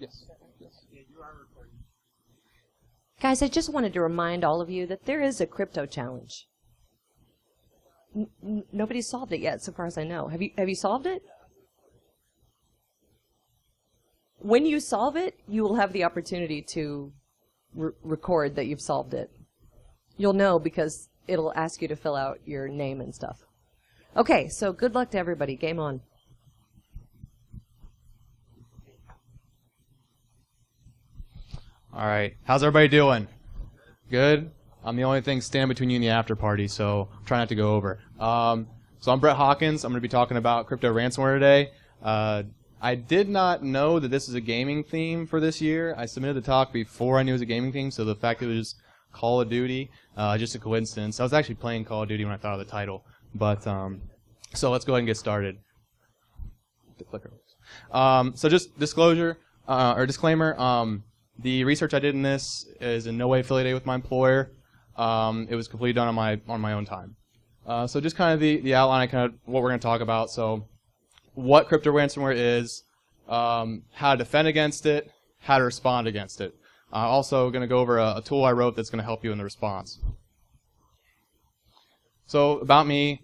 Yes. Guys, I just wanted to remind all of you that there is a crypto challenge. Nobody's solved it yet, so far as I know. Have you solved it? When you solve it, you will have the opportunity to record that you've solved it. You'll know because it'll ask you to fill out your name and stuff. Okay, so good luck to everybody. Game on. All right. How's everybody doing? Good? I'm the only thing standing between you and the after party, so try not to go over. So I'm Brett Hawkins. I'm going to be talking about crypto ransomware today. I did not know that this is a gaming theme for this year. I submitted the talk before I knew it was a gaming theme, so the fact that it was Call of Duty, just a coincidence. I was actually playing Call of Duty when I thought of the title. But so let's go ahead and get started. The clicker. So just disclosure or disclaimer. The research I did in this is in no way affiliated with my employer. It was completely done on my own time. So just kind of the outline, kind of what we're going to talk about. So what crypto ransomware is, how to defend against it, how to respond against it. Also going to go over a tool I wrote that's going to help you in the response. So about me,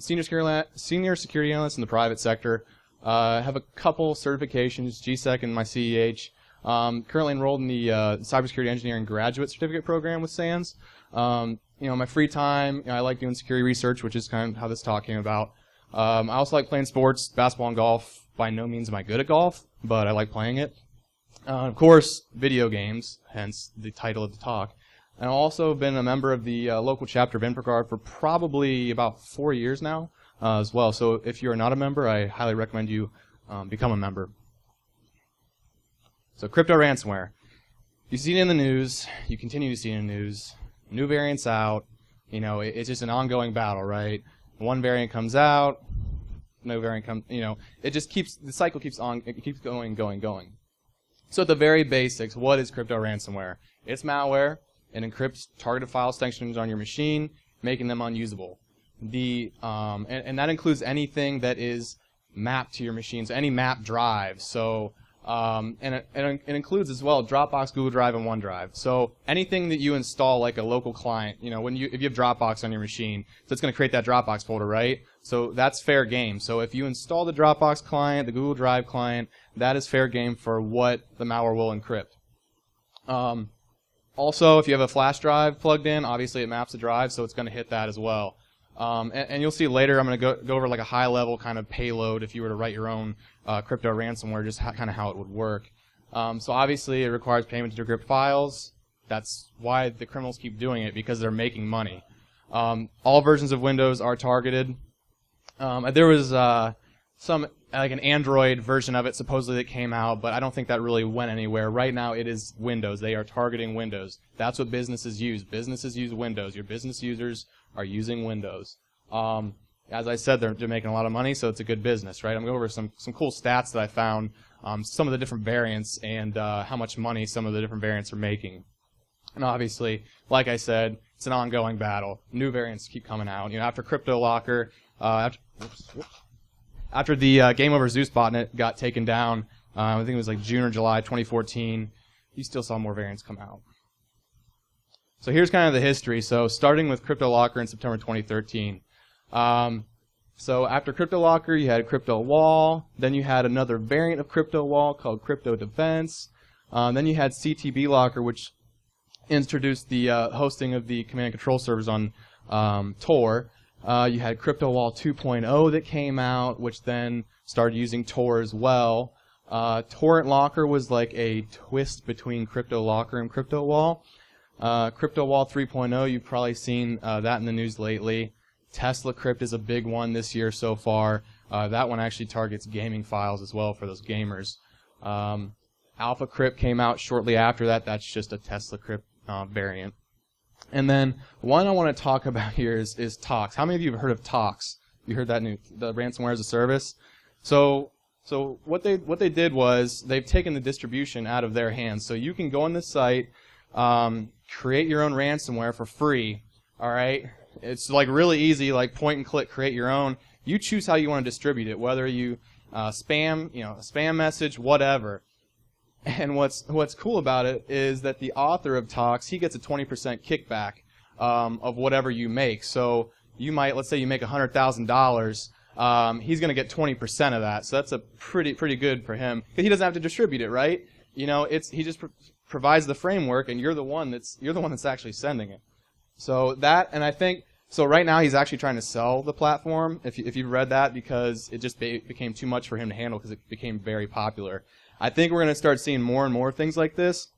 senior security analyst in the private sector. I have a couple certifications, GSEC and my CEH. Currently enrolled in the Cybersecurity Engineering Graduate Certificate Program with SANS. My free time, I like doing security research, which is kind of how this talk came about. I also like playing sports, basketball and golf. By no means am I good at golf, but I like playing it. Of course, video games, hence the title of the talk. And I've also been a member of the local chapter of InfraGuard for probably about 4 years now as well. So if you're not a member, I highly recommend you become a member. So crypto ransomware. You see it in the news. You continue to see it in the news. New variants out. It's just an ongoing battle, right? One variant comes out. No variant comes. It just keeps, the cycle keeps on. It keeps going. So at the very basics, what is crypto ransomware? It's malware. It encrypts targeted file extensions on your machine, making them unusable. And that includes anything that is mapped to your machine, so any map drive. So and it includes as well Dropbox, Google Drive, and OneDrive. So anything that you install, like a local client, if you have Dropbox on your machine, so it's going to create that Dropbox folder, right? So that's fair game. So if you install the Dropbox client, the Google Drive client, that is fair game for what the malware will encrypt. Also, if you have a flash drive plugged in, obviously it maps the drive, so it's going to hit that as well. And you'll see later, I'm going to go over like a high-level kind of payload if you were to write your own crypto ransomware, just kind of how it would work. So obviously, it requires payment to decrypt files. That's why the criminals keep doing it, because they're making money. All versions of Windows are targeted. There was like an Android version of it supposedly that came out, but I don't think that really went anywhere. Right now, it is Windows. They are targeting Windows. That's what businesses use. Businesses use Windows. Your business users are using Windows. As I said, they're making a lot of money, so it's a good business, right? I'm going to go over some cool stats that I found, some of the different variants, and how much money some of the different variants are making. And obviously, like I said, it's an ongoing battle. New variants keep coming out. After CryptoLocker, after the Game Over Zeus botnet got taken down, I think it was like June or July 2014, you still saw more variants come out. So here's kind of the history. So starting with CryptoLocker in September 2013. So after CryptoLocker, you had CryptoWall. Then you had another variant of CryptoWall called Crypto Defense. Then you had CTB Locker, which introduced the hosting of the command and control servers on Tor. You had CryptoWall 2.0 that came out, which then started using Tor as well. Torrent Locker was like a twist between CryptoLocker and CryptoWall. CryptoWall 3.0, you've probably seen that in the news lately. Tesla Crypt is a big one this year so far. That one actually targets gaming files as well for those gamers. Alpha Crypt came out shortly after that. That's just a Tesla Crypt variant. And then one I want to talk about here is Tox. How many of you have heard of Tox? You heard that the ransomware as a service? So what they did was they've taken the distribution out of their hands. So you can go on this site, create your own ransomware for free. All right, it's like really easy, like point and click, create your own. You choose how you want to distribute it, whether you spam, a spam message, whatever. And what's cool about it is that the author of talks, he gets a 20% kickback of whatever you make. So you might, let's say you make $100,000, he's going to get 20% of that. So that's a pretty good for him, because he doesn't have to distribute it, right? You know, he just provides the framework, and you're the one that's actually sending it. So that, and I think, so right now he's actually trying to sell the platform, if you've read that, because it just became too much for him to handle, because it became very popular. I think we're going to start seeing more and more things like this.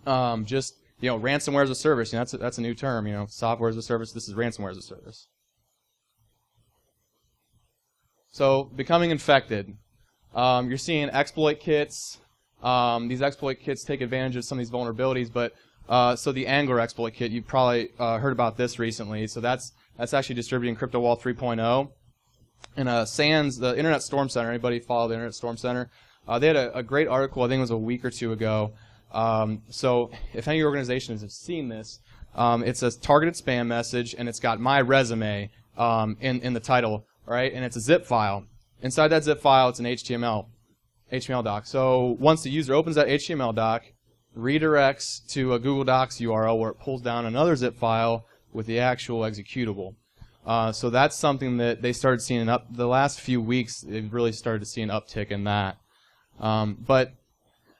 Just, you know, ransomware as a service, you know, that's a new term, you know, software as a service, this is ransomware as a service. So, becoming infected. You're seeing exploit kits. These exploit kits take advantage of some of these vulnerabilities, but so the Angler exploit kit, you've probably heard about this recently. So that's actually distributing CryptoWall 3.0. And SANS, the Internet Storm Center, anybody follow the Internet Storm Center? They had a great article, I think it was a week or two ago. So if any organizations have seen this, it's a targeted spam message, and it's got my resume in the title, right? And it's a zip file. Inside that zip file, it's an HTML doc. So once the user opens that HTML doc, redirects to a Google Docs URL where it pulls down another zip file with the actual executable. So that's something that they started seeing the last few weeks. They've really started to see an uptick in that. But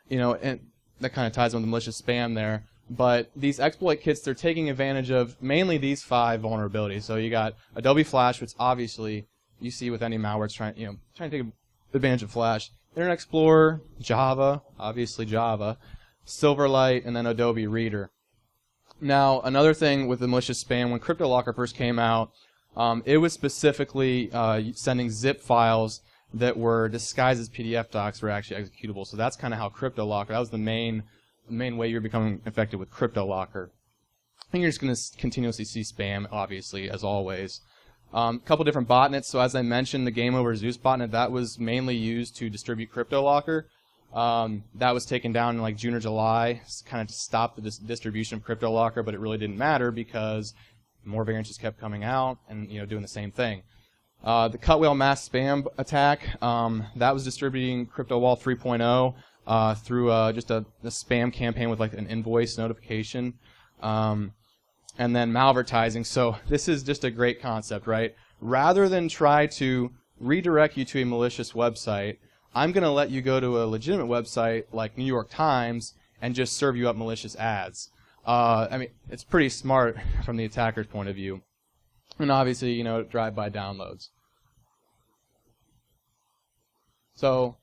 you know, and that kind of ties in with the malicious spam there. But these exploit kits, they're taking advantage of mainly these 5 vulnerabilities. So you got Adobe Flash, which obviously you see with any malware, it's trying to take advantage of Flash. Internet Explorer, Java, obviously Java, Silverlight, and then Adobe Reader. Now, another thing with the malicious spam, when CryptoLocker first came out, it was specifically sending zip files that were disguised as PDF docs were actually executable. So that's kind of how CryptoLocker, that was the main way you're becoming infected with CryptoLocker. And you're just going to continuously see spam, obviously, as always. A couple different botnets. So as I mentioned, the Game Over Zeus botnet, that was mainly used to distribute CryptoLocker. That was taken down in like June or July, kind of to stop the distribution of CryptoLocker, but it really didn't matter because more variants just kept coming out and doing the same thing. The Cutwhale mass spam attack, that was distributing CryptoWall 3.0 through just a spam campaign with like an invoice notification. And then malvertising. So this is just a great concept, right? Rather than try to redirect you to a malicious website, I'm going to let you go to a legitimate website like New York Times and just serve you up malicious ads. I mean, it's pretty smart from the attacker's point of view. And obviously, drive-by downloads. So,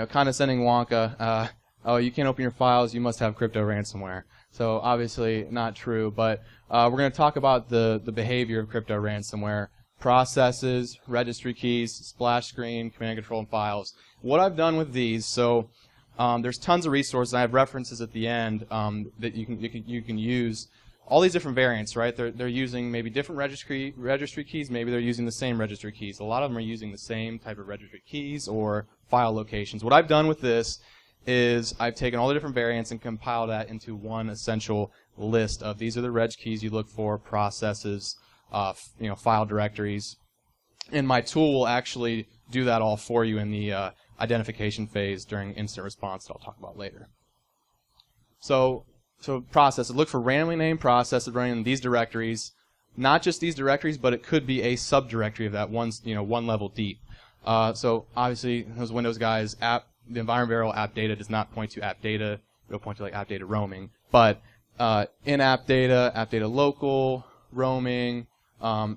condescending Wonka, oh, you can't open your files, you must have crypto ransomware. So obviously not true, but we're going to talk about the behavior of crypto ransomware. Processes, registry keys, splash screen, command and control, and files. What I've done with these, so there's tons of resources. I have references at the end that you can use. All these different variants, right? They're using maybe different registry keys. Maybe they're using the same registry keys. A lot of them are using the same type of registry keys or file locations. What I've done with this is I've taken all the different variants and compiled that into one essential list of these are the reg keys you look for, processes, file directories, and my tool will actually do that all for you in the identification phase during incident response that I'll talk about later. So processes, look for randomly named processes running in these directories, not just these directories, but it could be a subdirectory of that one level deep. So obviously those Windows guys, the environment variable app data does not point to app data. It'll point to like app data roaming. But in app data local, roaming,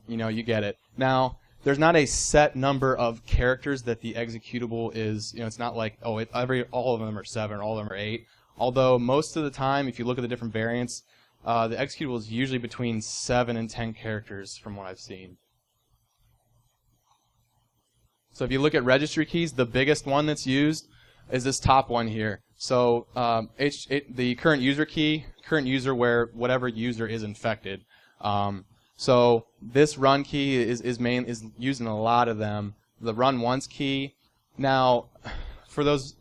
you get it. Now, there's not a set number of characters that the executable is. It's not like, all of them are 7 or all of them are 8. Although most of the time, if you look at the different variants, the executable is usually between 7 and 10 characters from what I've seen. So if you look at registry keys, the biggest one that's used is this top one here. So the current user key, current user where whatever user is infected. So this run key is used in a lot of them. The run once key. Now, for those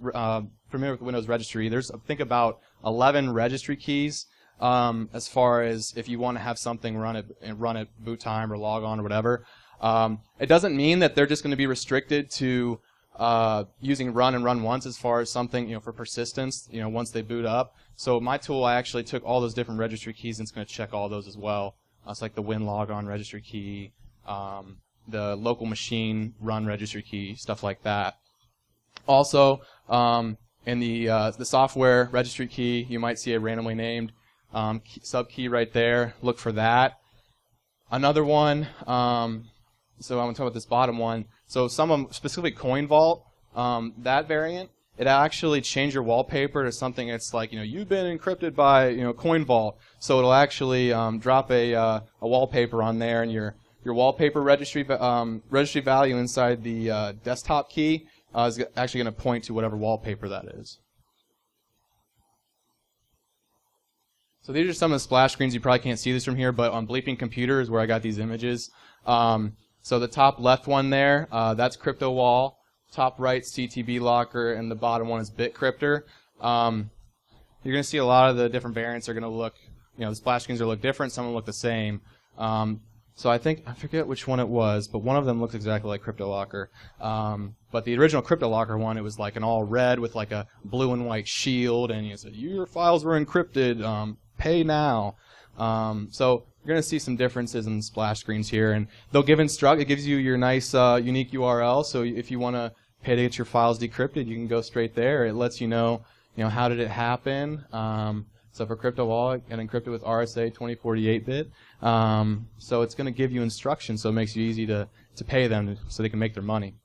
familiar with Windows Registry, there's I think about 11 registry keys as far as if you want to have something run at boot time or log on or whatever. It doesn't mean that they're just going to be restricted to using run and run once as far as something, for persistence, once they boot up. So my tool, I actually took all those different registry keys and it's going to check all those as well. It's like the win logon registry key, the local machine run registry key, stuff like that. Also, in the software registry key, you might see a randomly named sub key right there. Look for that. Another one. So I'm going to talk about this bottom one. So some of them, specifically Coin Vault, that variant, it actually changed your wallpaper to something that's like, you've been encrypted by, Coin Vault. So it'll actually drop a wallpaper on there, and your wallpaper registry value inside the desktop key is actually going to point to whatever wallpaper that is. So these are some of the splash screens. You probably can't see this from here, but on Bleeping Computer is where I got these images. So the top left one there, that's CryptoWall. Top right, CTB Locker, and the bottom one is BitCryptor. You're going to see a lot of the different variants are going to look, the splash screens are look different. Some will look the same. So I forget which one it was, but one of them looks exactly like CryptoLocker. But the original CryptoLocker one, it was like an all red with like a blue and white shield, and you said, your files were encrypted, pay now. So you're going to see some differences in the splash screens here, and they'll give it gives you your nice unique URL, so if you want to pay to get your files decrypted, you can go straight there. It lets you know, how did it happen. So for CryptoWall, it encrypted with RSA 2048-bit. So it's going to give you instructions, so it makes it easy to pay them so they can make their money.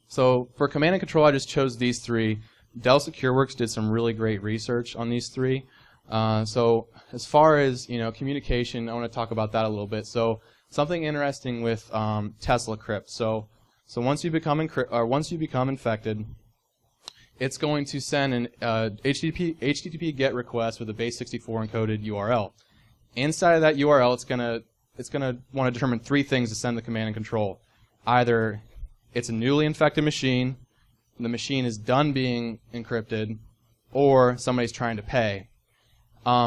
So for command and control, I just chose these three. Dell SecureWorks did some really great research on these three. So as far as communication, I want to talk about that a little bit. So something interesting with Tesla Crypt. So once you become infected, it's going to send an HTTP GET request with a base64 encoded URL. Inside of that URL, it's gonna want to determine three things to send the command and control. Either it's a newly infected machine, the machine is done being encrypted, or somebody's trying to pay.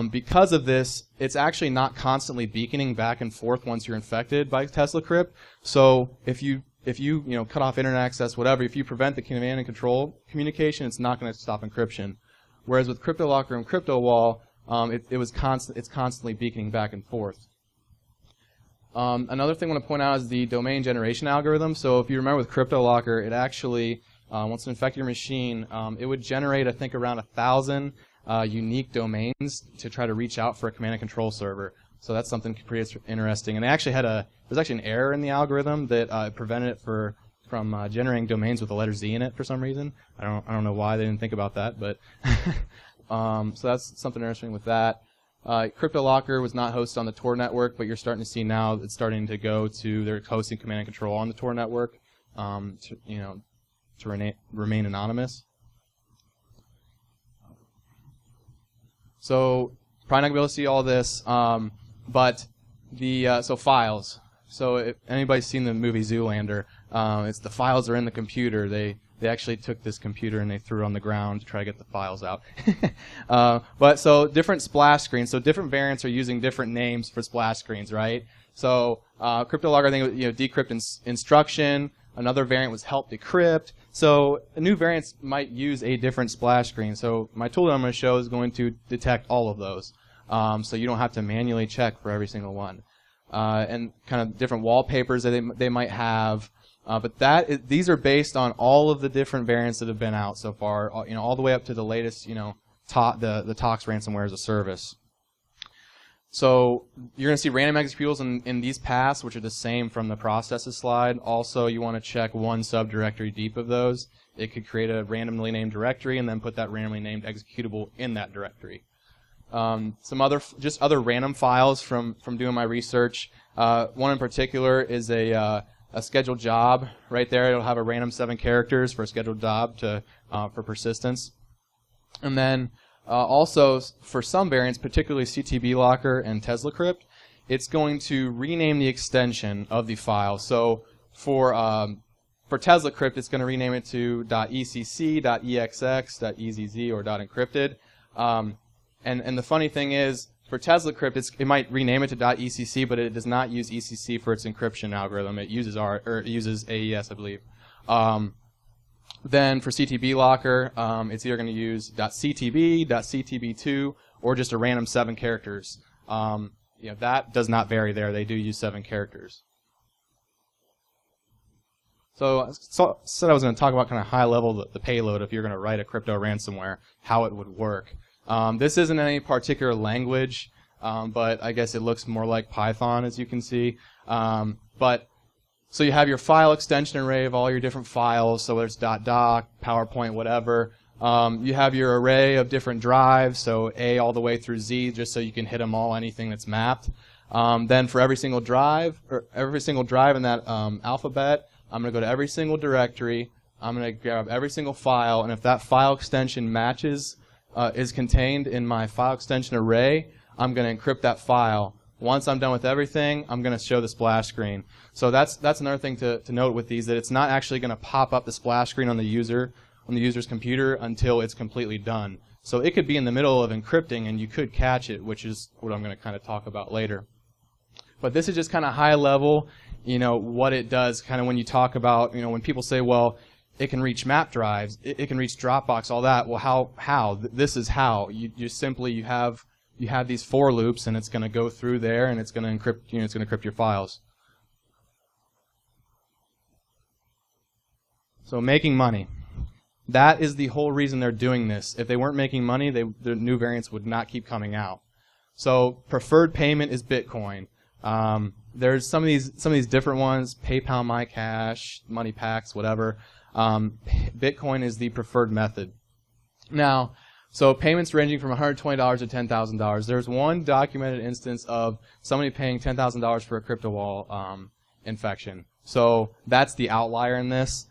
Because of this, it's actually not constantly beaconing back and forth once you're infected by Tesla Crypt. So if you cut off internet access, whatever, if you prevent the command and control communication, it's not going to stop encryption. Whereas with CryptoLocker and CryptoWall, it's constantly beaconing back and forth. Another thing I want to point out is the domain generation algorithm. So if you remember with CryptoLocker, it actually, once it infected your machine, it would generate, I think, around 1,000 unique domains to try to reach out for a command and control server. So that's something pretty interesting. And they actually there's actually an error in the algorithm that prevented it from generating domains with the letter Z in it for some reason. I don't know why they didn't think about that, but so that's something interesting with that. CryptoLocker was not hosted on the Tor network, but you're starting to see now it's starting to go to their hosting command and control on the Tor network to remain anonymous. So probably not going to be able to see all this, but so files. So if anybody's seen the movie Zoolander, it's the files are in the computer. They actually took this computer and they threw it on the ground to try to get the files out. But so different splash screens. So different variants are using different names for splash screens, right? So CryptoLocker, I think, decrypt instruction. Another variant was help decrypt. So new variants might use a different splash screen. So my tool that I'm going to show is going to detect all of those. So you don't have to manually check for every single one. And kind of different wallpapers that they might have. But these are based on all of the different variants that have been out so far, all the way up to the latest, the Tox ransomware as a service. So you're going to see random executables in these paths, which are the same from the processes slide. Also, you want to check one subdirectory deep of those. It could create a randomly named directory and then put that randomly named executable in that directory. Some other random files from doing my research. One in particular is a scheduled job. Right there, it'll have a random 7 characters for a scheduled job for persistence. And then also, for some variants, particularly CTB Locker and Tesla Crypt, it's going to rename the extension of the file. So for Tesla Crypt, it's going to rename it to .ecc, .exx, .ezz, or .encrypted. And the funny thing is, For TeslaCrypt, it might rename it to .ecc, but it does not use ECC for its encryption algorithm. It uses it uses AES, I believe. Then for CTB locker, it's either going to use .ctb, .ctb2, or just a random 7 characters. That does not vary there. They do use 7 characters. So I said I was going to talk about kind of high level the payload if you're going to write a crypto ransomware, how it would work. This isn't any particular language, but I guess it looks more like Python, as you can see. So you have your file extension array of all your different files, so whether it's .doc, PowerPoint, whatever. You have your array of different drives, so A all the way through Z, just so you can hit them all, anything that's mapped. Then for every single drive in that alphabet, I'm going to go to every single directory. I'm going to grab every single file, and if that file extension matches, is contained in my file extension array, I'm going to encrypt that file. Once I'm done with everything, I'm going to show the splash screen. So that's another thing to note with these, that it's not actually going to pop up the splash screen on the user's computer until it's completely done. So it could be in the middle of encrypting and you could catch it, which is what I'm going to kind of talk about later. But this is just kind of high level, what it does kind of when you talk about, when people say, well, it can reach map drives, it can reach Dropbox, all that. Well, how? This is how. You have these for loops, and it's going to go through there, and it's going to encrypt. It's going to encrypt your files. So making money. That is the whole reason they're doing this. If they weren't making money, the new variants would not keep coming out. So preferred payment is Bitcoin. There's some of these different ones: PayPal, MyCash, MoneyPax, whatever. Bitcoin is the preferred method. Now, so payments ranging from $120 to $10,000. There's one documented instance of somebody paying $10,000 for a crypto wall infection. So that's the outlier in this.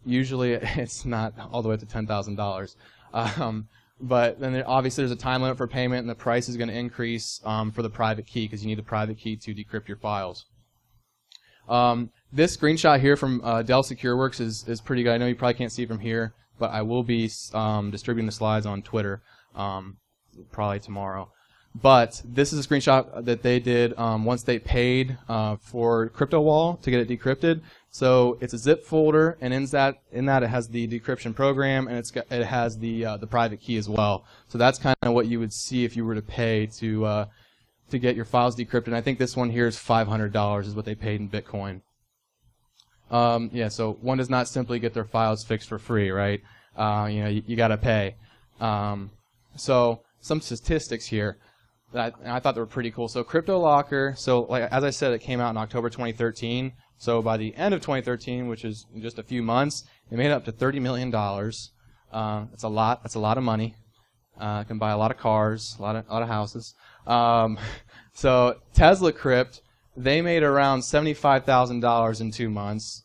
Usually it's not all the way up to $10,000. But then obviously there's a time limit for payment, and the price is going to increase for the private key, because you need the private key to decrypt your files. This screenshot here from Dell SecureWorks is pretty good. I know you probably can't see it from here, but I will be distributing the slides on Twitter probably tomorrow. But this is a screenshot that they did once they paid for CryptoWall to get it decrypted. So it's a zip folder, and in that it has the decryption program, and it has the private key as well. So that's kind of what you would see if you were to pay to get your files decrypted. And I think this one here is $500 is what they paid in Bitcoin. So one does not simply get their files fixed for free, right? You got to pay. So some statistics here that I thought they were pretty cool. So CryptoLocker, as I said, it came out in October 2013. So by the end of 2013, which is just a few months, it made up to $30 million. That's a lot. That's a lot of money. It can buy a lot of cars, a lot of houses. So TeslaCrypt, they made around $75,000 in 2 months.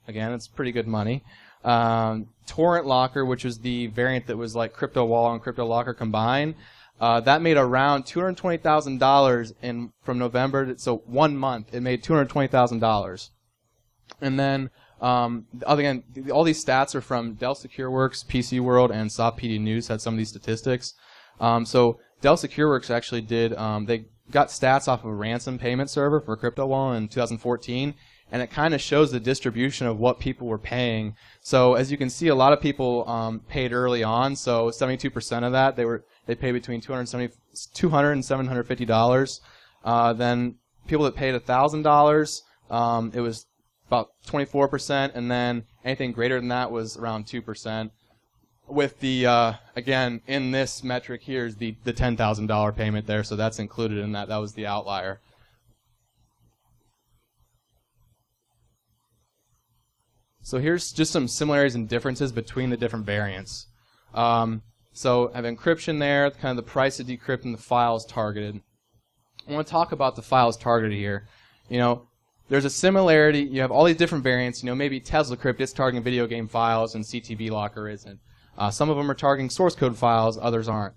Again, it's pretty good money. Torrent Locker, which was the variant that was like CryptoWall and CryptoLocker combined, that made around $220,000 from November. So 1 month, it made $220,000. And then, again, all these stats are from Dell SecureWorks, PC World, and Soft PD News had some of these statistics. So Dell SecureWorks actually did, they got stats off of a ransom payment server for CryptoWall in 2014, and it kind of shows the distribution of what people were paying. So as you can see, a lot of people paid early on. So 72% of that they paid between $200 and $750. Then people that paid $1,000, it was about 24%, and then anything greater than that was around 2%. With the again, in this metric here is the $10,000 payment there, so that's included in that. That was the outlier. So here's just some similarities and differences between the different variants. So I have encryption there, kind of the price to decrypt, and the files targeted. I want to talk about the files targeted here. There's a similarity. You have all these different variants. Maybe TeslaCrypt is targeting video game files, and CTB Locker isn't. Some of them are targeting source code files, others aren't.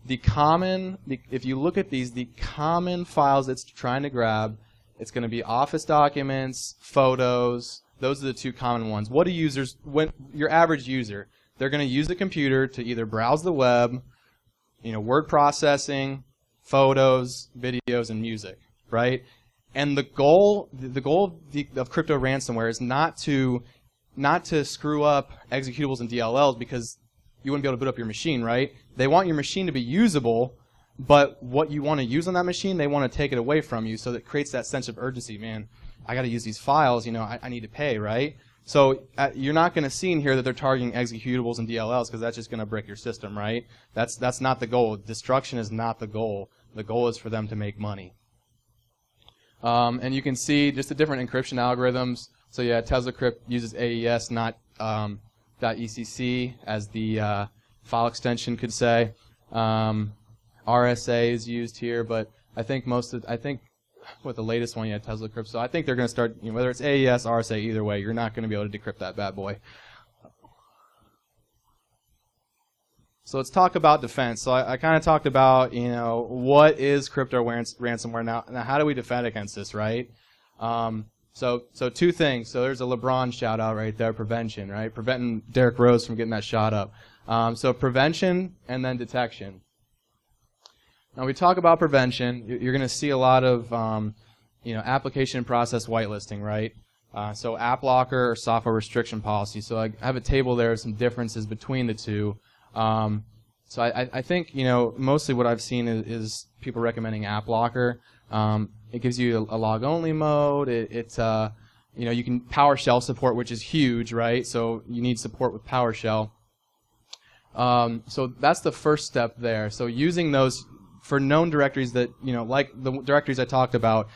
If you look at these, the common files it's trying to grab, it's going to be Office documents, photos. Those are the two common ones. What do your average user, they're going to use the computer to either browse the web, word processing, photos, videos, and music, right? And the goal of crypto ransomware is not to screw up executables and DLLs, because you wouldn't be able to boot up your machine, right? They want your machine to be usable, but what you want to use on that machine, they want to take it away from you, so that creates that sense of urgency. Man, I got to use these files, I need to pay, right? So you're not going to see in here that they're targeting executables and DLLs, because that's just going to break your system, right? That's not the goal. Destruction is not the goal. The goal is for them to make money. And you can see just the different encryption algorithms. So yeah, TeslaCrypt uses AES, not .ECC, as the file extension could say. RSA is used here, but I think with the latest one, TeslaCrypt. So I think they're going to start, whether it's AES, RSA, either way, you're not going to be able to decrypt that bad boy. So let's talk about defense. So I kind of talked about, what is crypto ransomware now? Now, how do we defend against this, right? So two things. So there's a LeBron shout out right there, prevention, right? Preventing Derrick Rose from getting that shot up. So prevention and then detection. Now we talk about prevention. You're going to see a lot of, application and process whitelisting, right? So app locker or software restriction policy. So I have a table there of some differences between the two. So I think, mostly what I've seen is people recommending app locker. It gives you a log-only mode. You can PowerShell support, which is huge, right? So you need support with PowerShell. So that's the first step there. So using those for known directories that, like the directories I talked about,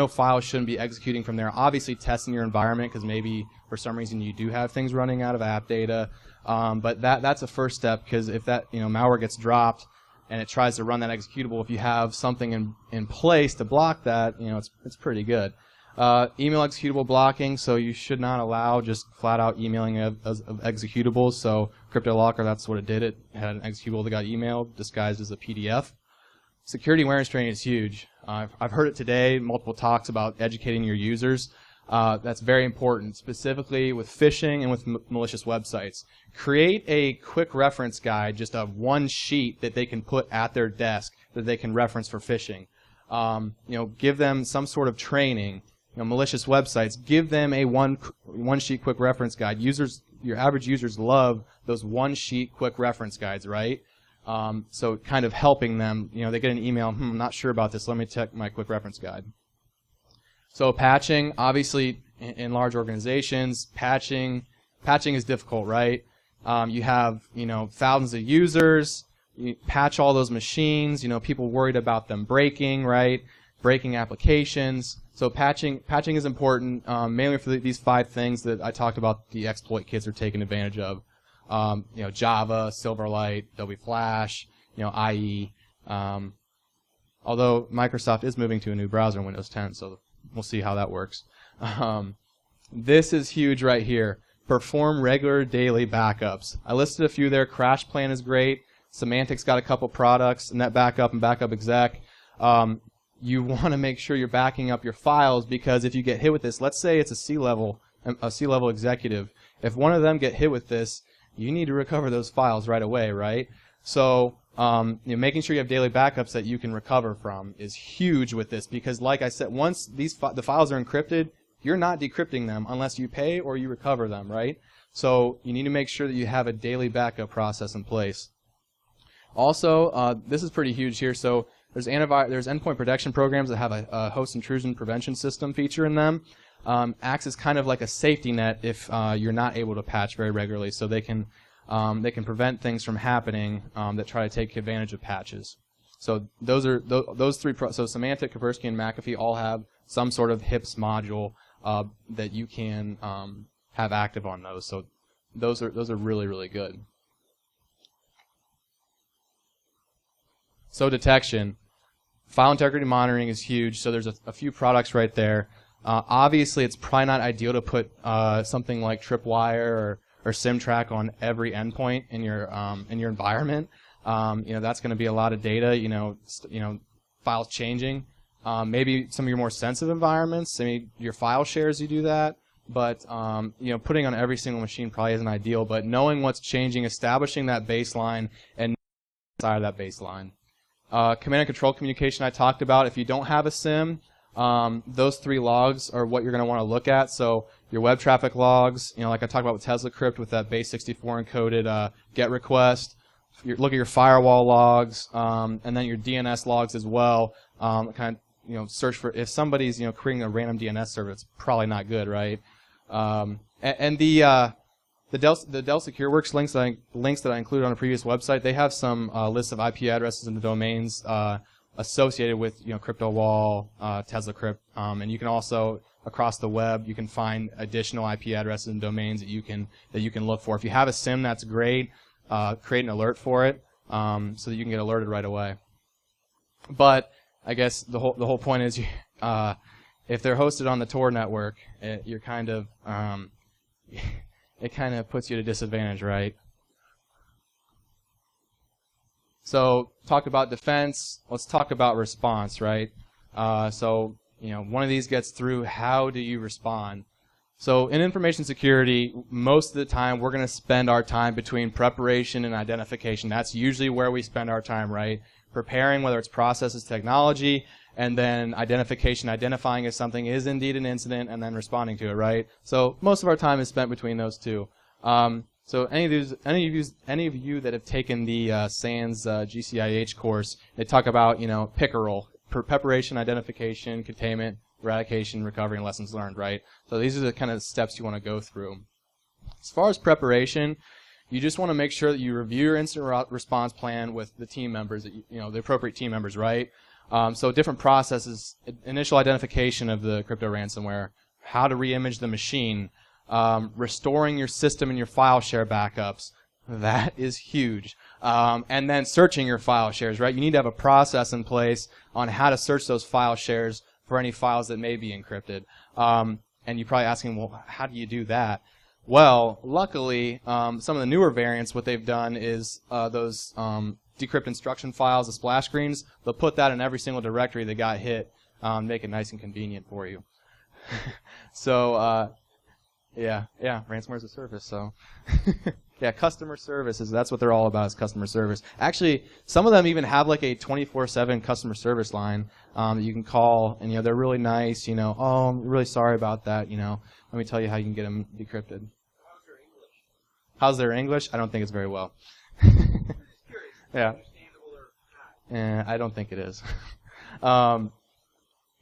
files shouldn't be executing from there. Obviously testing your environment, because maybe for some reason you do have things running out of app data. But that's a first step, because if that, malware gets dropped and it tries to run that executable, if you have something in place to block that, it's pretty good. Email executable blocking, so you should not allow just flat out emailing of executables. So CryptoLocker, that's what it did. It had an executable that got emailed disguised as a PDF. Security awareness training is huge. I've heard it today, multiple talks about educating your users. That's very important, specifically with phishing and with malicious websites. Create a quick reference guide, just a one sheet that they can put at their desk that they can reference for phishing. Give them some sort of training. Malicious websites, give them a one sheet quick reference guide. Your average users love those one sheet quick reference guides, right? So kind of helping them, they get an email, I'm not sure about this, let me check my quick reference guide. So patching, obviously in large organizations, patching is difficult, right? You have, thousands of users, you patch all those machines, people worried about them breaking, right? Breaking applications. So patching is important, mainly for these 5 things that I talked about the exploit kits are taking advantage of. Java, Silverlight, Adobe Flash, IE. Although Microsoft is moving to a new browser in Windows 10, so we'll see how that works. This is huge right here. Perform regular daily backups. I listed a few there. CrashPlan is great. Symantec's got a couple products, NetBackup and Backup Exec. You want to make sure you're backing up your files, because if you get hit with this, let's say it's a C-level executive. If one of them get hit with this, you need to recover those files right away, right? So making sure you have daily backups that you can recover from is huge with this, because like I said, once the files are encrypted, you're not decrypting them unless you pay or you recover them, right? So you need to make sure that you have a daily backup process in place. Also, this is pretty huge here. So there's endpoint protection programs that have a host intrusion prevention system feature in them. Acts as kind of like a safety net if you're not able to patch very regularly, so they can prevent things from happening that try to take advantage of patches. So those 3. So Symantec, Kaspersky, and McAfee all have some sort of HIPS module that you can have active on those. So those are really, really good. So detection. File integrity monitoring is huge, so there's a few products right there. Obviously, it's probably not ideal to put something like Tripwire or SymTrack on every endpoint in your environment. That's going to be a lot of data. Files changing. Maybe some of your more sensitive environments, your file shares, you do that. But putting on every single machine probably isn't ideal. But knowing what's changing, establishing that baseline, and outside of that baseline. Command and control communication I talked about. If you don't have a SIM, those 3 logs are what you're going to want to look at. So your web traffic logs, like I talked about with TeslaCrypt with that base64 encoded GET request. Look at your firewall logs, and then your DNS logs as well. Kind of, search for if somebody's, creating a random DNS server. It's probably not good, right? And the Dell SecureWorks links that I included on a previous website, they have some lists of IP addresses and the domains associated with CryptoWall, TeslaCrypt, and you can also across the web you can find additional IP addresses and domains that you can look for. If you have a SIM, that's great. Create an alert for it so that you can get alerted right away. But I guess the whole point is, if they're hosted on the Tor network, you're kind of it kind of puts you at a disadvantage, right? So talk about defense. Let's talk about response, right? So one of these gets through. How do you respond? So in information security, most of the time we're going to spend our time between preparation and identification. That's usually where we spend our time, right? Preparing, whether it's processes, technology, and then identification, identifying if something is indeed an incident, and then responding to it, right? So most of our time is spent between those two. So any of you that have taken the SANS GCIH course, they talk about pick a role: preparation, identification, containment, eradication, recovery, and lessons learned, right? So these are the kind of steps you want to go through. As far as preparation, you just want to make sure that you review your incident response plan with the team members, the appropriate team members, right? So different processes: initial identification of the crypto ransomware, how to reimage the machine, restoring your system and your file share backups. That is huge. And then searching your file shares, right? You need to have a process in place on how to search those file shares for any files that may be encrypted. And you're probably asking, well, how do you do that? Well, luckily, some of the newer variants, what they've done is those decrypt instruction files, the splash screens, they'll put that in every single directory that got hit, make it nice and convenient for you. So, yeah, ransomware as a service, so. Yeah, customer services, that's what they're all about, is customer service. Actually, some of them even have like a 24/7 customer service line that you can call, and they're really nice, oh, I'm really sorry about that, let me tell you how you can get them decrypted. How's their English? I don't think it's very well. Yeah. I don't think it is.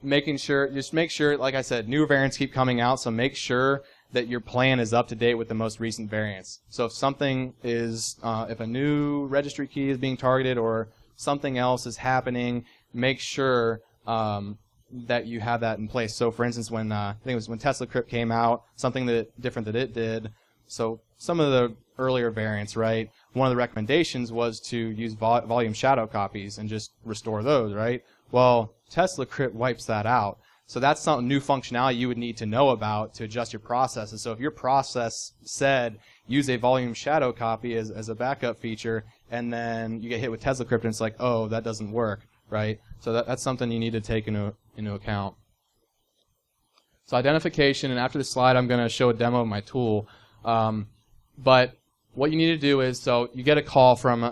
Just make sure, like I said, newer variants keep coming out, so make sure that your plan is up to date with the most recent variants. So if something is, if a new registry key is being targeted or something else is happening, make sure that you have that in place. So for instance, when I think it was when TeslaCrypt came out, something different that it did. So some of the earlier variants, right? One of the recommendations was to use volume shadow copies and just restore those, right? Well, TeslaCrypt wipes that out. So that's some new functionality you would need to know about to adjust your processes. So if your process said use a volume shadow copy as a backup feature, and then you get hit with TeslaCrypt and it's like, oh, that doesn't work, right? So that's something you need to take into account. So identification, and after this slide I'm going to show a demo of my tool. But what you need to do is, so you get a call from,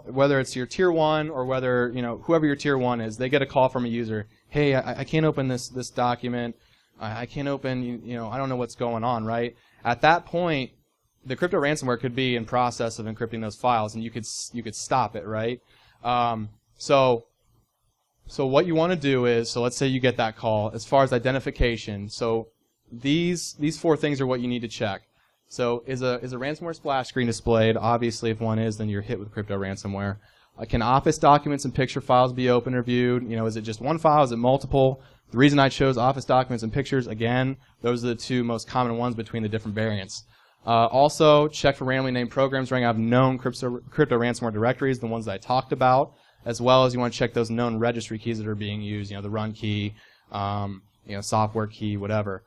whether it's your tier 1 or whether, whoever your tier 1 is, they get a call from a user. Hey, I can't open this document. I can't open, I don't know what's going on, right? At that point, the crypto ransomware could be in process of encrypting those files, and you could stop it, right? So what you want to do is, so let's say you get that call. As far as identification, so these 4 things are what you need to check. So is a ransomware splash screen displayed? Obviously, if one is, then you're hit with crypto ransomware. Can Office documents and picture files be opened or viewed? Is it just one file? Is it multiple? The reason I chose Office documents and pictures, again, those are the 2 most common ones between the different variants. Also, check for randomly named programs running out of known crypto ransomware directories, the ones that I talked about, as well as you want to check those known registry keys that are being used, the run key, software key, whatever.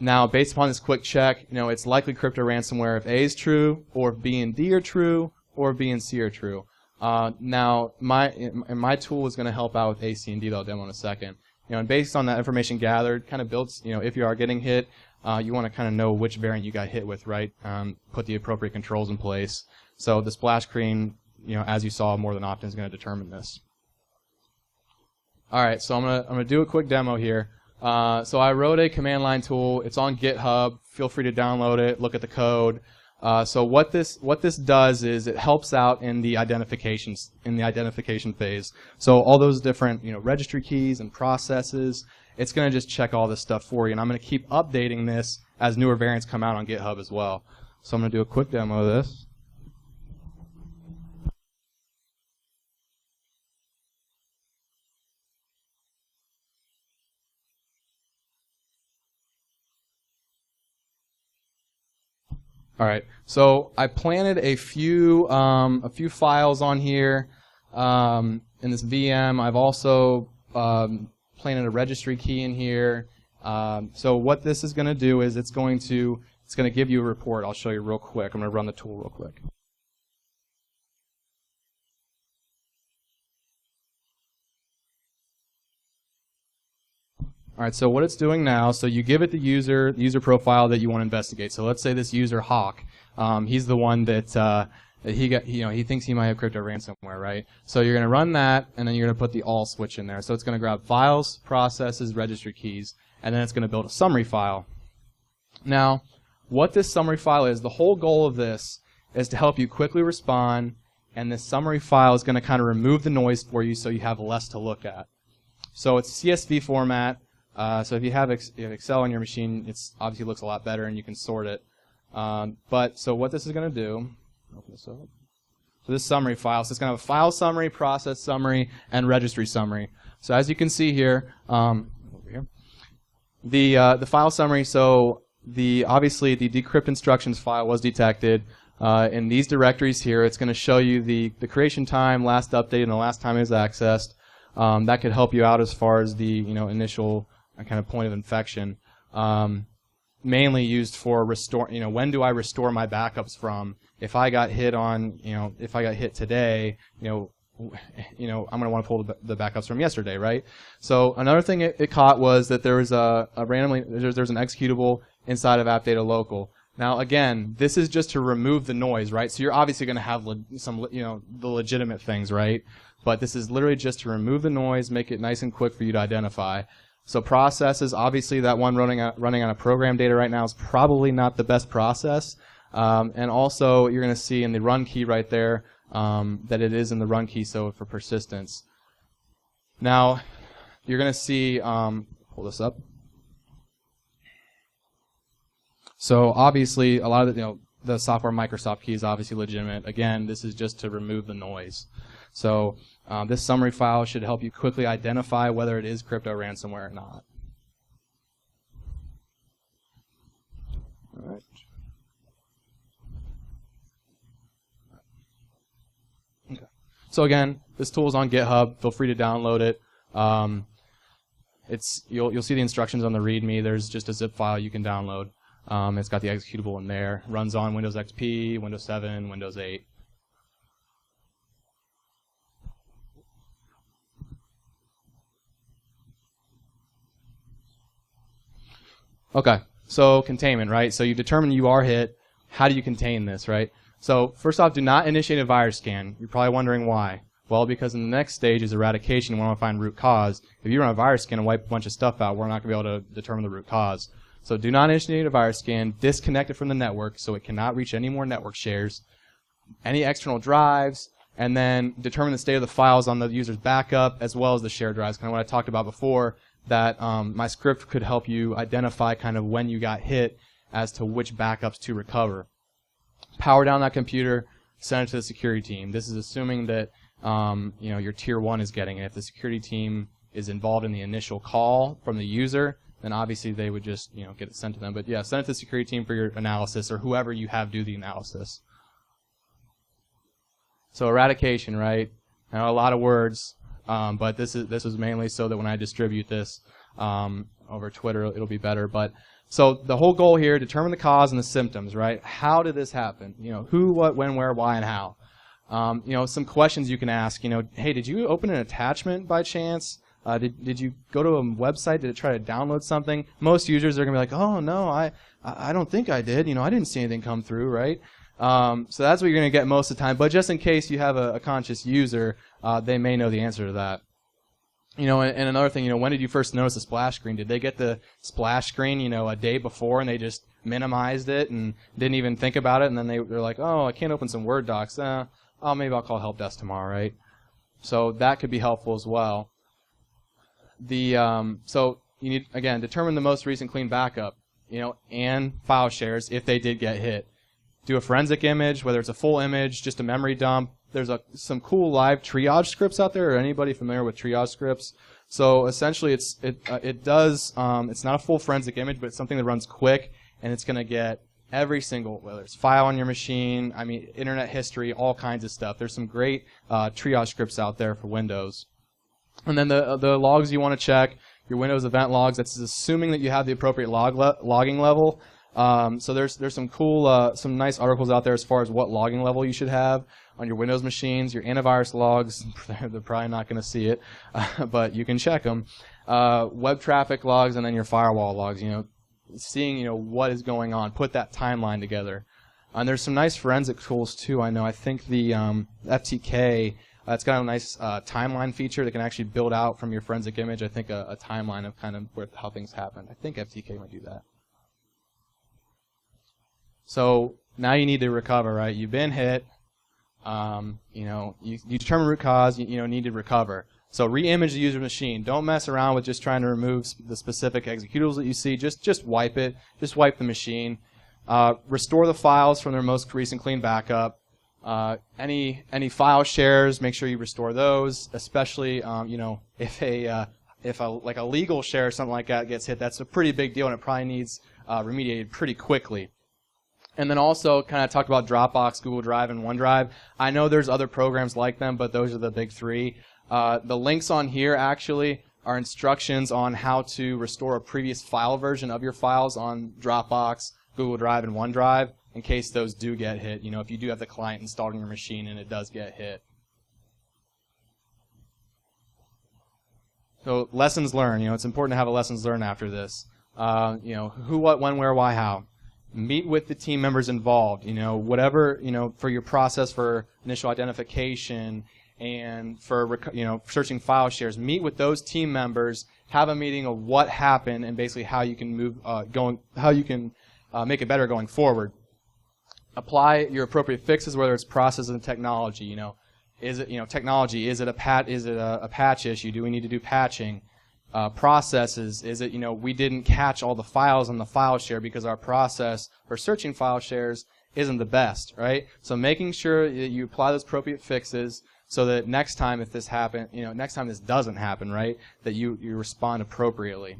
Now, based upon this quick check, it's likely crypto ransomware if A is true, or if B and D are true, or if B and C are true. Now, my tool is going to help out with A, C, and D, that I'll demo in a second. And based on that information gathered, kind of builds, if you are getting hit, you want to kind of know which variant you got hit with, right? Put the appropriate controls in place. So the splash screen, as you saw, more than often is going to determine this. All right, so I'm gonna do a quick demo here. So I wrote a command line tool. It's on GitHub. Feel free to download it. Look at the code. So what this does is it helps out in the identification phase. So all those different registry keys and processes, it's going to just check all this stuff for you. And I'm going to keep updating this as newer variants come out on GitHub as well. So I'm going to do a quick demo of this. All right, so I planted a few files on here in this VM. I've also planted a registry key in here. So what this is going to do is it's going to give you a report. I'll show you real quick. I'm going to run the tool real quick. All right, so what it's doing now, so you give it the user profile that you want to investigate. So let's say this user Hawk, he's the one that he thinks he might have crypto ransomware, right? So you're going to run that, and then you're going to put the all switch in there. So it's going to grab files, processes, registry keys, and then it's going to build a summary file. Now, what this summary file is, the whole goal of this is to help you quickly respond, and this summary file is going to kind of remove the noise for you so you have less to look at. So it's CSV format. So if you have Excel on your machine, it obviously looks a lot better and you can sort it. So what this is going to do, open this up. So this summary file, so it's going to have a file summary, process summary, and registry summary. So as you can see here, over here, the file summary. So obviously the decrypt instructions file was detected. In these directories here, it's going to show you the creation time, last update, and the last time it was accessed. That could help you out as far as the initial kind of point of infection. Mainly used for restore. When do I restore my backups from? If I got hit on, if I got hit today, I'm going to want to pull the backups from yesterday, right? So another thing it caught was that there was there's an executable inside of app data local. Now again, this is just to remove the noise, right? So you're obviously going to have some, the legitimate things, right? But this is literally just to remove the noise, make it nice and quick for you to identify. So processes, obviously that one running on a program data right now is probably not the best process. And also you're going to see in the run key right there that it is in the run key, so for persistence. Now you're going to see, pull this up. So obviously a lot of the software Microsoft key is obviously legitimate. Again, this is just to remove the noise. So this summary file should help you quickly identify whether it is crypto ransomware or not. All right. Okay. So again, this tool is on GitHub. Feel free to download it. You'll see the instructions on the README. There's just a zip file you can download. It's got the executable in there. Runs on Windows XP, Windows 7, Windows 8. Okay, so containment, right? So you determine you are hit. How do you contain this, right? So first off, do not initiate a virus scan. You're probably wondering why. Well, because in the next stage is eradication. We want to find root cause. If you run a virus scan and wipe a bunch of stuff out, we're not going to be able to determine the root cause. So do not initiate a virus scan. Disconnect it from the network so it cannot reach any more network shares, any external drives, and then determine the state of the files on the user's backup as well as the shared drives. Kind of what I talked about before, that my script could help you identify kind of when you got hit as to which backups to recover. Power down that computer, send it to the security team. This is assuming that your tier 1 is getting it. If the security team is involved in the initial call from the user, then obviously they would just get it sent to them. But yeah, send it to the security team for your analysis or whoever you have do the analysis. So eradication, right? Now a lot of words. But this was mainly so that when I distribute this over Twitter, it'll be better. But so the whole goal here: determine the cause and the symptoms. Right? How did this happen? Who, what, when, where, why, and how. Some questions you can ask. Hey, did you open an attachment by chance? Did you go to a website? Did it try to download something? Most users are gonna be like, oh no, I don't think I did. I didn't see anything come through, right? So that's what you're going to get most of the time. But just in case you have a conscious user, they may know the answer to that. And another thing, when did you first notice the splash screen? Did they get the splash screen, a day before and they just minimized it and didn't even think about it, and then they're like, oh, I can't open some Word docs. Maybe I'll call help desk tomorrow, right? So that could be helpful as well. So you need, again, determine the most recent clean backup, and file shares if they did get hit. Do a forensic image, whether it's a full image, just a memory dump. There's some cool live triage scripts out there. Are anybody familiar with triage scripts? So essentially, it does. It's not a full forensic image, but it's something that runs quick, and it's going to get every single, whether it's file on your machine, internet history, all kinds of stuff. There's some great triage scripts out there for Windows. And then the logs you want to check, your Windows event logs. That's assuming that you have the appropriate logging level. So there's some cool, some nice articles out there as far as what logging level you should have on your Windows machines. Your antivirus logs, they're probably not going to see it, but you can check them. Web traffic logs, and then your firewall logs. Seeing what is going on. Put that timeline together. And there's some nice forensic tools too. I think the FTK. It's got a nice timeline feature that can actually build out from your forensic image. I think a timeline of kind of how things happened. I think FTK might do that. So now you need to recover, right? You've been hit. You determine root cause. You need to recover. So re-image the user machine. Don't mess around with just trying to remove the specific executables that you see. Just wipe it. Just wipe the machine. Restore the files from their most recent clean backup. Any file shares, make sure you restore those. Especially, if a legal share or something like that gets hit, that's a pretty big deal, and it probably needs remediated pretty quickly. And then also kind of talked about Dropbox, Google Drive, and OneDrive. I know there's other programs like them, but those are the big three. The links on here actually are instructions on how to restore a previous file version of your files on Dropbox, Google Drive, and OneDrive in case those do get hit. If you do have the client installed on your machine and it does get hit. So lessons learned. It's important to have a lessons learned after this. Who, what, when, where, why, how. Meet with the team members involved. Whatever, for your process for initial identification and for, searching file shares. Meet with those team members. Have a meeting of what happened and basically how you can make it better going forward. Apply your appropriate fixes, whether it's process and technology. Is it technology? Is it a patch issue? Do we need to do patching? Processes, is it, we didn't catch all the files on the file share because our process for searching file shares isn't the best, right? So making sure that you apply those appropriate fixes so that next time if this happens, next time this doesn't happen, right, that you respond appropriately.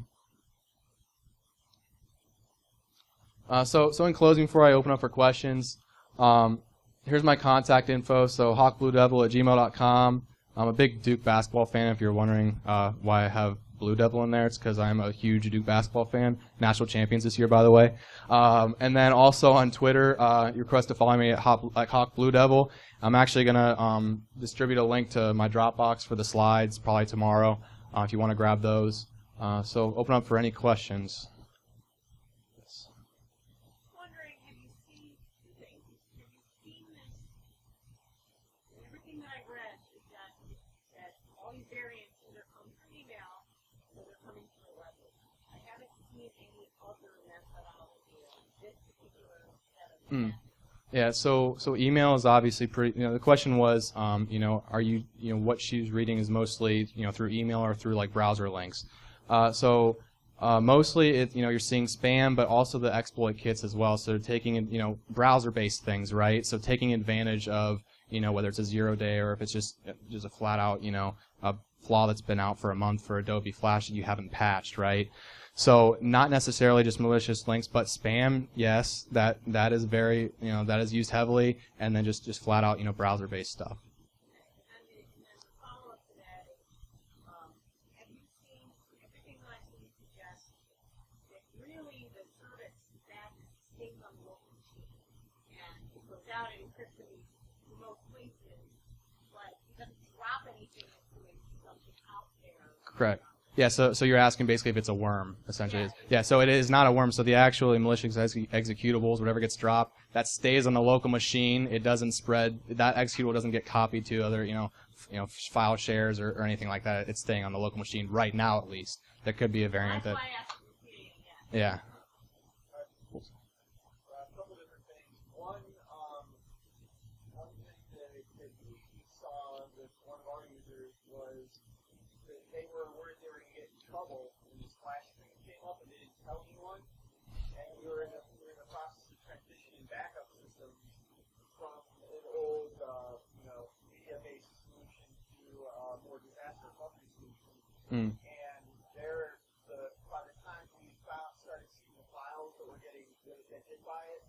So in closing, before I open up for questions, here's my contact info. So hawkbluedevil@gmail.com. I'm a big Duke basketball fan. If you're wondering why I have Blue Devil in there, it's because I'm a huge Duke basketball fan. National champions this year, by the way. And then also on Twitter, you request to follow me at hawkbluedevil. I'm actually going to distribute a link to my Dropbox for the slides probably tomorrow if you want to grab those. So open up for any questions. Yes. Wondering, have you seen two things? Have you seen this? Everything that I read is that all these variants either come from email or they're coming from the web. I haven't seen any other methodology of this particular set of methods. Yeah, so email is obviously pretty. The question was, are you, what she's reading is mostly, through email or through like browser links. Mostly, you're seeing spam, but also the exploit kits as well. So they're taking, browser-based things, right? So taking advantage of, whether it's a 0-day or if it's just a flat-out, a flaw that's been out for a month for Adobe Flash that you haven't patched, right? So not necessarily just malicious links, but spam, yes, that is very, that is used heavily, and then just flat out, browser-based stuff. And then the follow-up to that is, have you seen everything that I've seen suggests that really the service that stays on the local machine and it goes out and encrypts in these remote places, but it doesn't drop anything until it's something out there. Correct. Yeah, so you're asking basically if it's a worm, essentially. Yeah, so it is not a worm. So the actual malicious executables, whatever gets dropped, that stays on the local machine. It doesn't spread. That executable doesn't get copied to other, file shares or anything like that. It's staying on the local machine right now, at least. There could be a variant That's that. why I asked for repeating again. Yeah. A couple different things. One thing that we saw with one of our users was that they were worried they were going to get in trouble when this flash screen came up and they didn't tell anyone. And we were in the process of transitioning backup systems from an old, media-based solution to a more disaster recovery solution. Mm. And by the time we started seeing the files that were getting hit by it,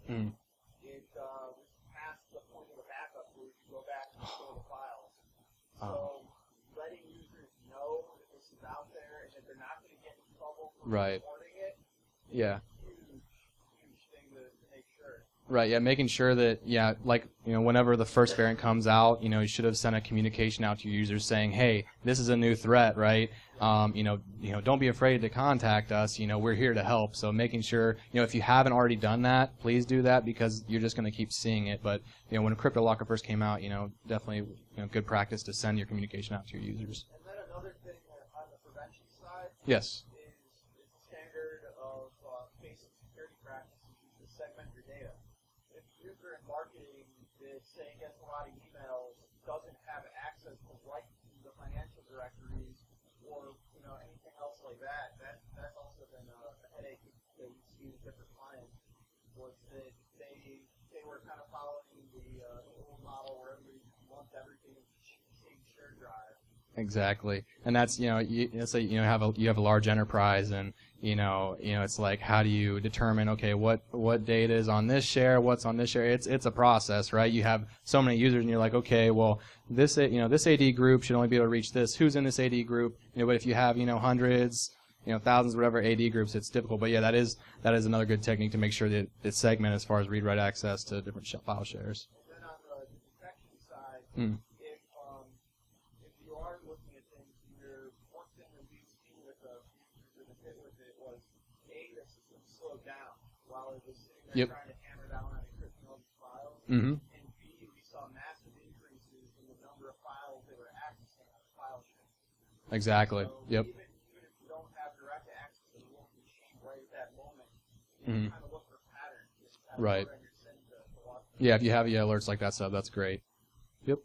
it was past the point of the backup where we could go back and restore the files. So letting users know that this is out there and that they're not going to get in trouble for reporting it Yeah. is a huge thing to make sure. Right, yeah, making sure that, whenever the first variant comes out, you should have sent a communication out to your users saying, hey, this is a new threat, right? Don't be afraid to contact us. We're here to help. So making sure, if you haven't already done that, please do that because you're just going to keep seeing it. But, when CryptoLocker first came out, definitely, good practice to send your communication out to your users. And then another thing on the prevention side. Yes. Is standard of basic security practices is to segment your data. If a user in marketing that's saying gets a lot of emails doesn't have access to the financial directories or anything else like that, that's also been a headache that we've seen with different clients. Was that they were kind of following the old model where everybody wants everything in the same shared drive. Exactly, and that's let's say you have a large enterprise, and it's like how do you determine what data is on this share, what's on this share? It's a process, right? You have so many users, and you're like, okay, well this this AD group should only be able to reach this. Who's in this AD group? But if you have hundreds, thousands, whatever AD groups, it's difficult. But yeah, that is another good technique to make sure that it's segmented as far as read-write access to different file shares. And then on the detection side. If you are looking at things, one thing that we've seen with the users that have hit with it was A, the system slowed down while it was sitting there trying to hammer down on encrypting all these files. And B, we saw massive increases in the number of files they were accessing on the file share. Exactly. So Yep. Even if you don't have direct access to the local machine right at that moment, you kind of look for patterns. Right. Your SIM to watch. Yeah, if you have alerts like that stuff, that's great. Yep.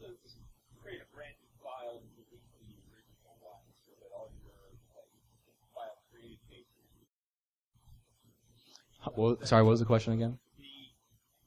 So just create a brand new file and delete the original one so that all your file created cases. Sorry, what was the question again?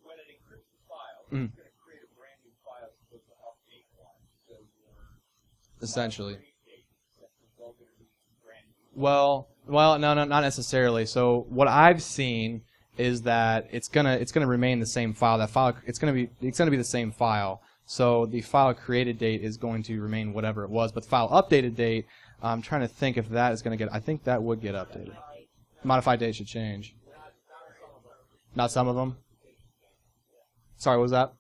When it encrypts the file, it's going to create a brand new file as opposed to update one. So your Essentially. file created cases is all going to be brand new. Well, no, not necessarily. So what I've seen is that it's gonna remain the same file. That file, it's gonna be the same file. So the file created date is going to remain whatever it was, but the file updated date, I'm trying to think if that is going to get. I think that would get updated. Modified date should change. Not some of them. Sorry, what was that?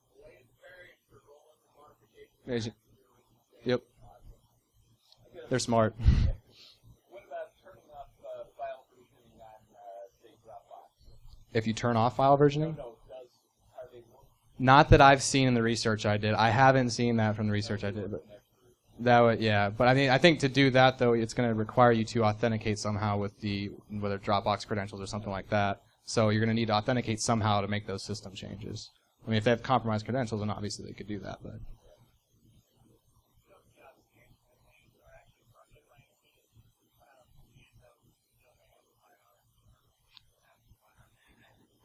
Yep. They're smart. What about turning off file versioning on, say, Dropbox? If you turn off file versioning? No, are they working? Not that I've seen in the research I did. I haven't seen that from the research I did. But that would, yeah. But I think to do that though, it's going to require you to authenticate somehow with whether Dropbox credentials or something like that. So you're going to need to authenticate somehow to make those system changes. I mean, if they have compromised credentials, then obviously they could do that. But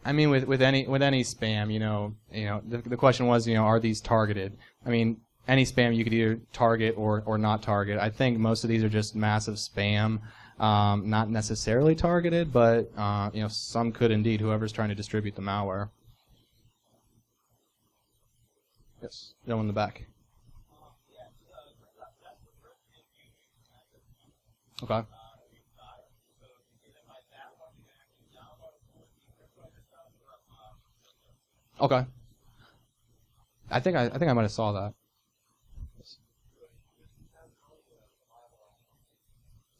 I mean, with any spam, the question was, are these targeted? I mean, any spam you could either target or not target. I think most of these are just massive spam, not necessarily targeted, but some could indeed. Whoever's trying to distribute the malware. Yes, gentleman in the back. Okay. Okay. I think I might have saw that.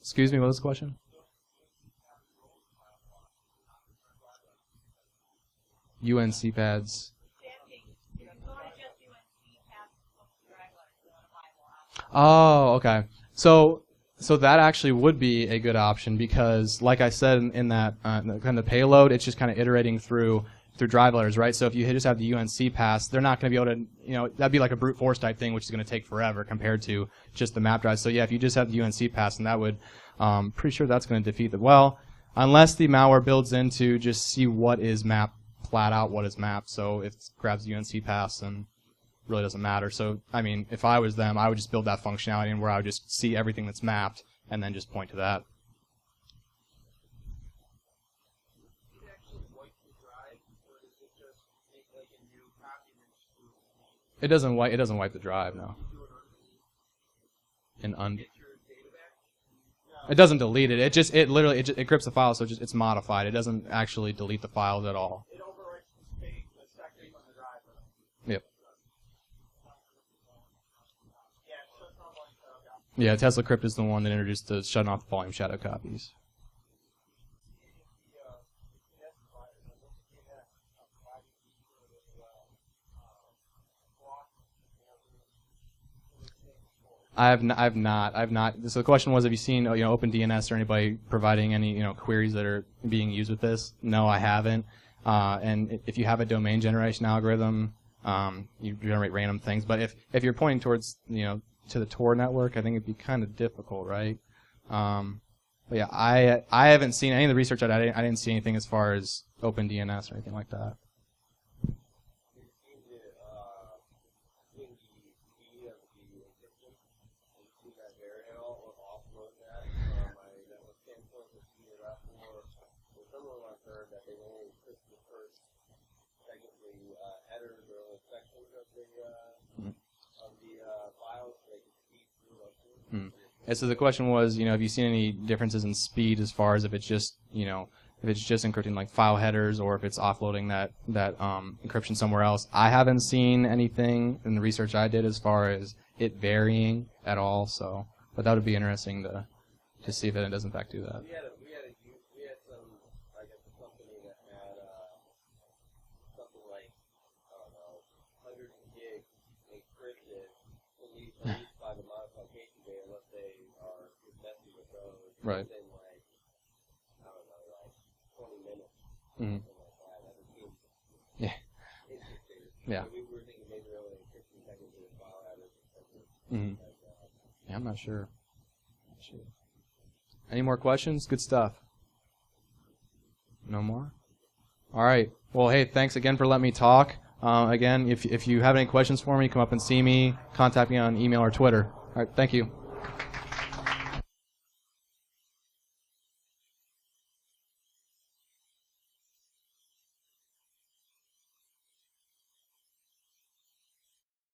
Excuse me, what was the question? UNC pads. Oh, okay. So that actually would be a good option because, like I said in that kind of payload, it's just kind of iterating through drive letters, right? So if you just have the UNC pass, they're not going to be able to, that'd be like a brute force type thing, which is going to take forever compared to just the map drive. So yeah, if you just have the UNC pass, and that would, pretty sure that's going to defeat unless the malware builds in to just see what is mapped, flat out what is mapped. So if it grabs the UNC pass, then really doesn't matter. So, I mean, if I was them, I would just build that functionality in where I would just see everything that's mapped and then just point to that. It doesn't wipe the drive, no. It doesn't delete it. It literally encrypts the file, so it's modified. It doesn't actually delete the files at all. It overwrites the state the second on the drive. Yep. Yeah, so it's not like Yeah, Tesla Crypt is the one that introduced the shutting off the volume shadow copies. I've not. So the question was, have you seen OpenDNS or anybody providing any queries that are being used with this? No, I haven't. And if you have a domain generation algorithm, you generate random things. But if you're pointing towards to the Tor network, I think it'd be kind of difficult, right? But yeah, I haven't seen any of the research. I didn't see anything as far as OpenDNS or anything like that. And so the question was, have you seen any differences in speed as far as if it's just, if it's just encrypting like file headers or if it's offloading that encryption somewhere else? I haven't seen anything in the research I did as far as it varying at all. So, but that would be interesting to see if it does in fact do that. We had some, I guess, a company that had something like, I don't know, hundreds of gigs encrypted, at least by the modification day, unless they are messing with those. Right. Within like, I don't know, like 20 minutes. Mm-hmm. Something like that. That seems Yeah. interesting. Yeah. So we were thinking maybe they're only encrypting technically with file headers or something. Mm-hmm. Like that. Yeah, I'm not sure. Any more questions? Good stuff. No more? All right. Well, hey, thanks again for letting me talk. Again, if you have any questions for me, come up and see me. Contact me on email or Twitter. All right. Thank you.